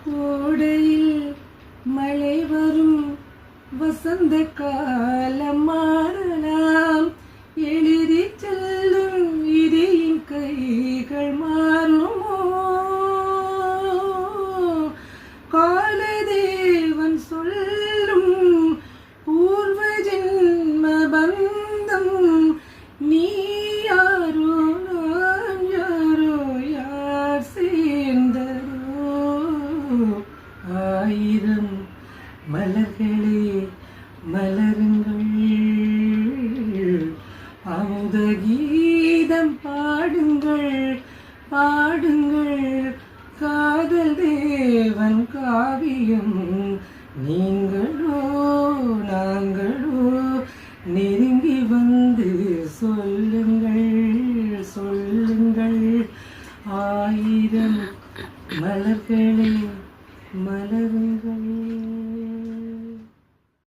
கோடையில் மழை வரும் வசந்த காலம் மாறலாம், எழுதி செல்லும் விதியின் கைகள் மாறுமோ? காலதேவன் சொல்லும் பூர்வ ஜென்ம பந்தம், நீ யாரோ நான் யாரோ, யார் சேர்ந்தரோ? ஆயிரம் மலர்களே மலருங்கள், அமுத கீதம் பாடுங்கள் பாடுங்கள், காதல் தேவன் காவியம் நீங்களோ நாங்களோ, நெருங்கி வந்து சொல்லுங்கள் சொல்லுங்கள். ஆயிரம் மலர்களே மலருங்கள்.